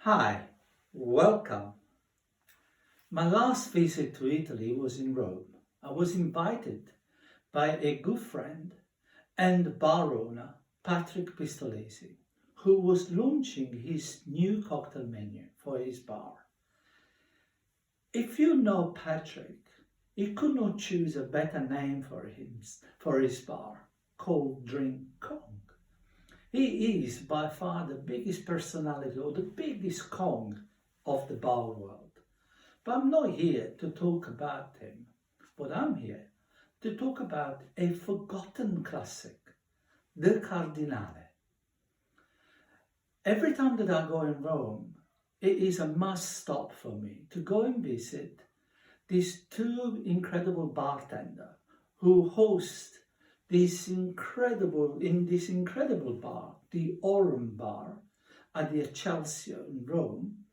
Hi, welcome. My last visit to Italy was in Rome. I was invited by a good friend and bar owner, Patrick Pistolesi, who was launching his new cocktail menu for his bar. If you know Patrick, he could not choose a better name for his bar, called Drink Kong. He is by far the biggest personality or the biggest Kong of the bar world. But I'm not here to talk about him, but I'm here to talk about a forgotten classic, the Cardinale. Every time that I go in Rome, it is a must stop for me to go and visit these two incredible bartenders who host this incredible bar, the Orum Bar at the Excelsior in Rome.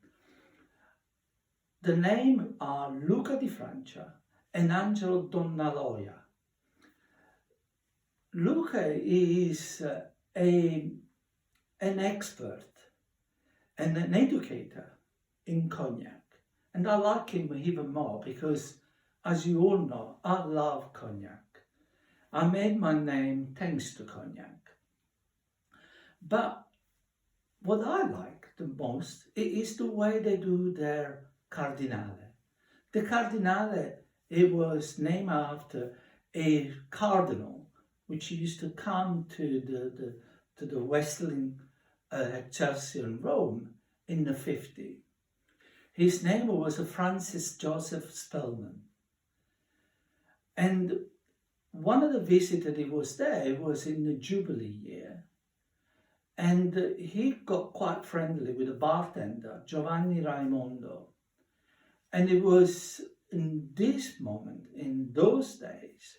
The name are Luca Di Francia and Angelo Donnaloia. Luca is an expert and an educator in cognac, and I like him even more because, as you all know, I love cognac. I made my name thanks to cognac. But what I like the most is the way they do their Cardinale. The Cardinale, it was named after a cardinal which used to come to the Western Excelsior in Rome in the 50s. His name was Francis Joseph Spellman. And one of the visits that he was there was in the Jubilee year, and he got quite friendly with a bartender, Giovanni Raimondo. And it was in this moment, in those days,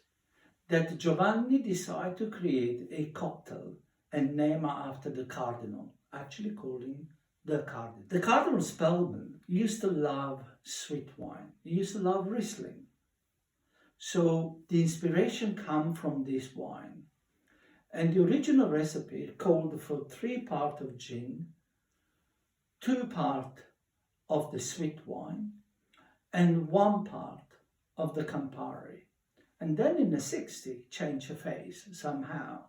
that Giovanni decided to create a cocktail and name it after the Cardinal, actually calling the Cardinal. The Cardinal Spellman used to love sweet wine. He used to love Riesling. So the inspiration comes from this wine. And the original recipe called for 3 parts of gin, 2 parts of the sweet wine, and 1 part of the Campari. And then in the 60s, changed the face somehow.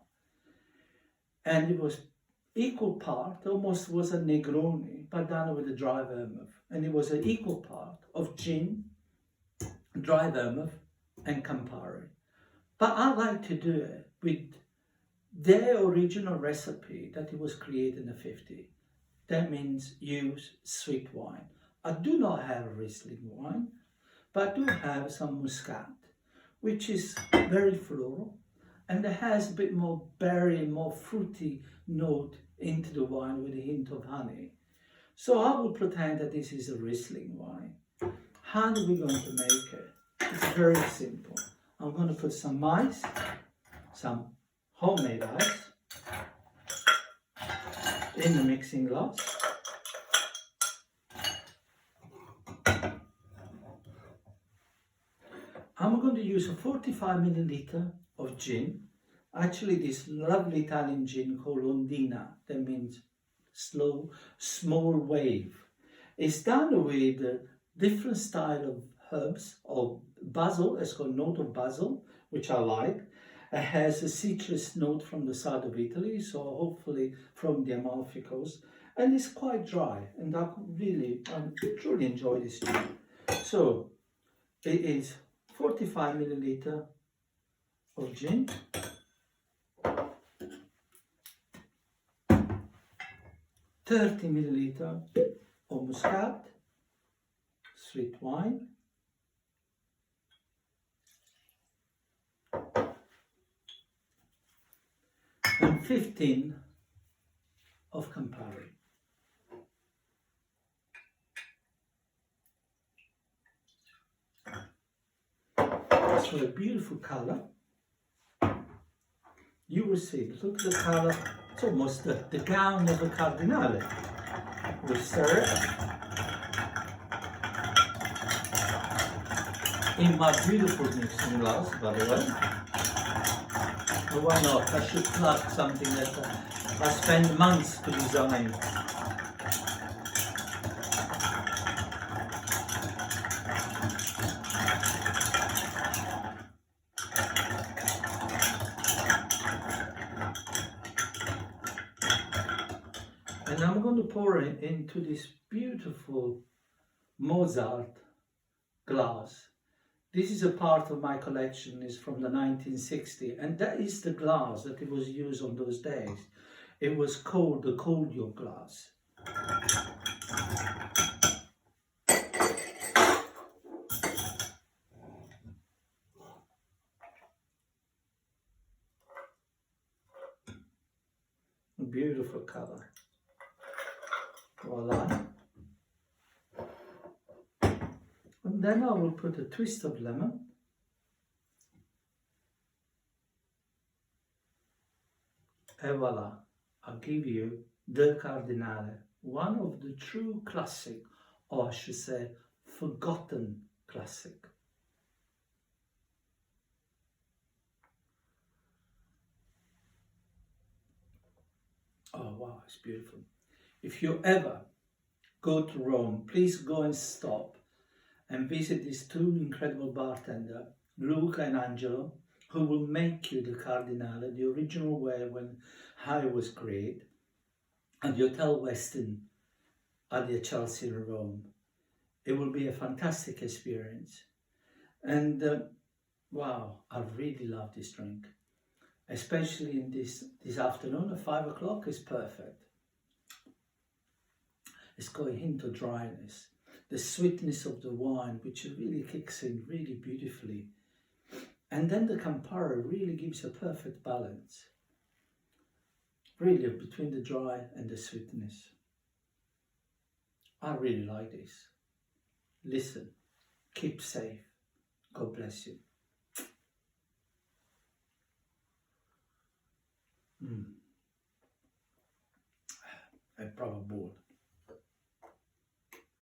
And it was equal part, almost was a Negroni, but done with a dry vermouth. And it was an equal part of gin, dry vermouth, and Campari. But I like to do it with their original recipe that it was created in the 50s. That means use sweet wine. I do not have Riesling wine, but I do have some Muscat, which is very floral, and it has a bit more berry, more fruity note into the wine with a hint of honey. So I will pretend that this is a Riesling wine. How are we going to make it? It's very simple. I'm going to put some ice, some homemade ice, in the mixing glass. I'm going to use a 45 milliliter of gin. Actually, this lovely Italian gin called Ondina, that means slow, small wave. It's done with different style of herbs, or basil. It's got a note of basil, which I like. It has a citrus note from the south of Italy, so hopefully from the Amalfi Coast. And it's quite dry, and I truly enjoy this gin. So it is 45 milliliter of gin, 30 milliliter of Muscat, sweet wine, and 15 of Campari. It's got a beautiful color. You will see, look at the color. It's almost the gown of a Cardinale. We stir it in my beautiful mixing glass, by the way. And why not? I should plug something that I spent months to design. to pour it into this beautiful Mozart glass. This is a part of my collection, is from the 1960s, and that is the glass that it was used on those days. It was called the cordial glass. A beautiful color. Voila. And then I will put a twist of lemon. And voila, I'll give you the Cardinale, one of the true classic, or I should say, forgotten classic. Oh wow, it's beautiful. If you ever go to Rome, please go and stop and visit these two incredible bartenders, Luca and Angelo, who will make you the Cardinale, the original way when I was created, at the Hotel Westin at the Excelsior in Rome. It will be a fantastic experience. And wow, I really love this drink. Especially in this afternoon at 5 o'clock is perfect. It's got a hint of dryness. The sweetness of the wine, which really kicks in really beautifully. And then the Campari really gives a perfect balance. Really between the dry and the sweetness. I really like this. Listen, keep safe. God bless you. I'm probably bored.